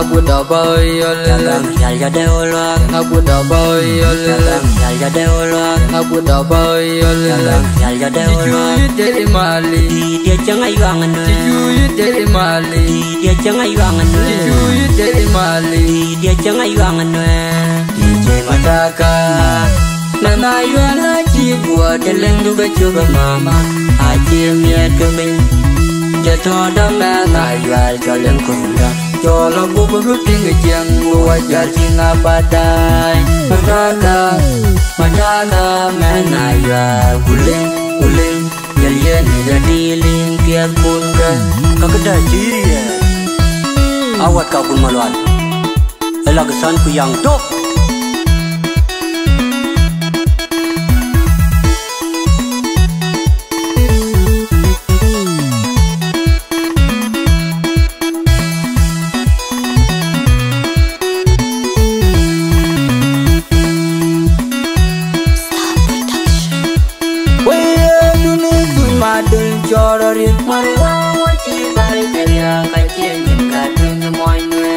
Abuda boy ya deola Abuda boy ya deola Abuda boy ya deola Dari Mali dia jangan yuangan Dari Mali dia jangan yuangan Dari Mali dia jangan yuangan DJ Mataka Nana yuana jibua Delendu becoba mama Haji miat keming Jatuh dama Ayual jalan kunda Jolo bubu tinggi jang Wajar singa badai Mataka menayual Guling Jalian jadi lingkian bunda Kakeda ciri ya awat kau pun maluan elah kesanku yang dok Chororin marwa chi bari teria kacien kadung moy nwe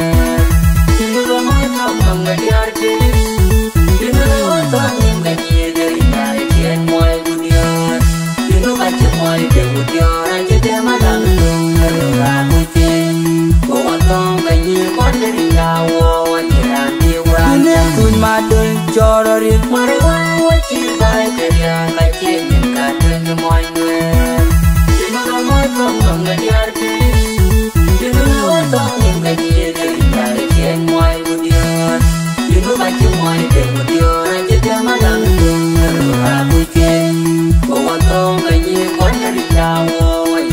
tinu ma tham ngadiarti tinu watan ngadi dari nai kien moy dunia tinu kache moy de dunia anje de malang ra kuchi ko watan ngani kon dari ngawo wanjiran diwa ne tun madul chororin marwa chi bari teria kacien kadung moy nwe Không ngờ đi chứ nó to nhưng cái gì để lại trên ngoài một điều chứ nó bay trên ngoài để một điều anh chết cho má lăng cùng là vui chơi của con tôm cái gì quán cái đi đâu quay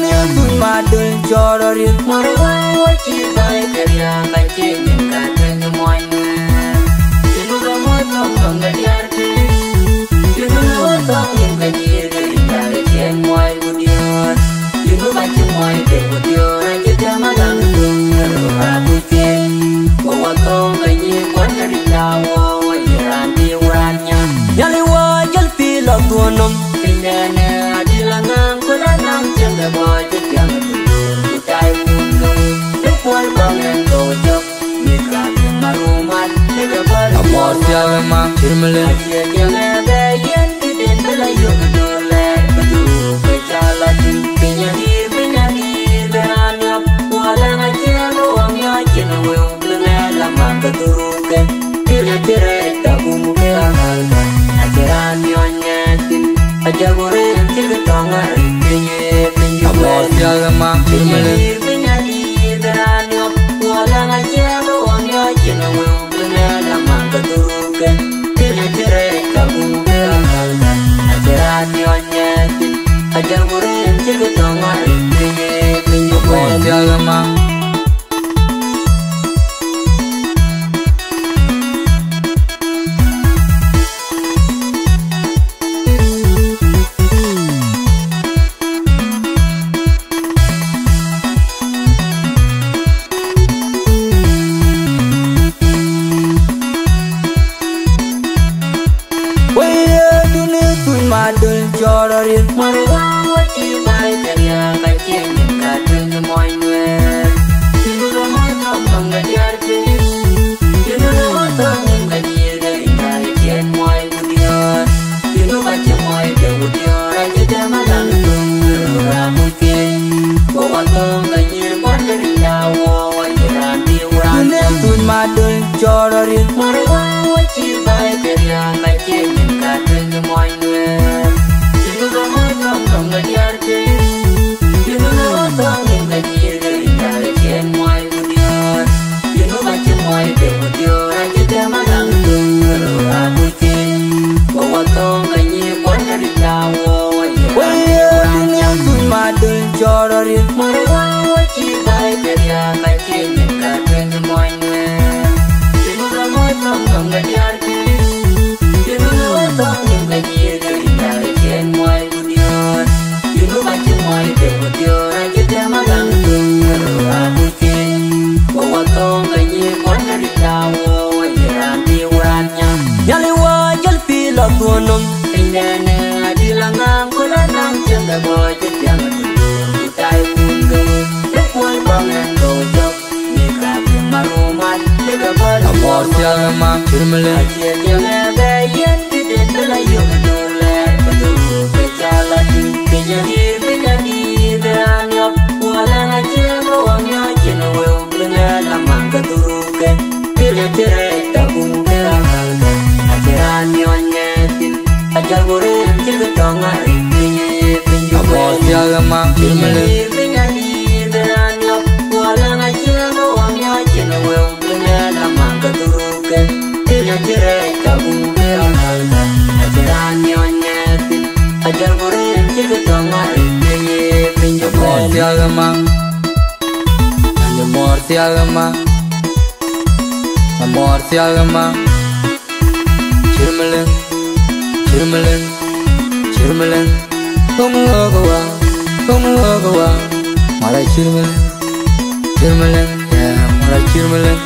nếu tôi mà đừng cho nó riêng mà nó chỉ bay cái nhà cái trên những cái trên ngoài chứ nó không ngờ đi chứ nó to nhưng cái gì để lại trên ngoài một điều Hãy subscribe cho kênh Ghiền Mì Gõ để không bỏ lỡ những amor siagama chirmele ajega bayen biden la yodo le bedu becala di kenyir bedani beanyo wala ngajego wamyo chinwe ubena manga duruke tere tere tabu beanal ajaranyo nyetin ajagore chigatonga rinye pinyo amor siagama chirmele bedani beanyo wala ngajego wamyo chinwe ubena manga duruke tere tere tabu beanal ajaranyo nyetin ajagore chigatonga rinye pinyo amor siagama amor siagama chirmelen chirmelen chirmelen como agua mara chirmelen chirmelen ya mara chirmelen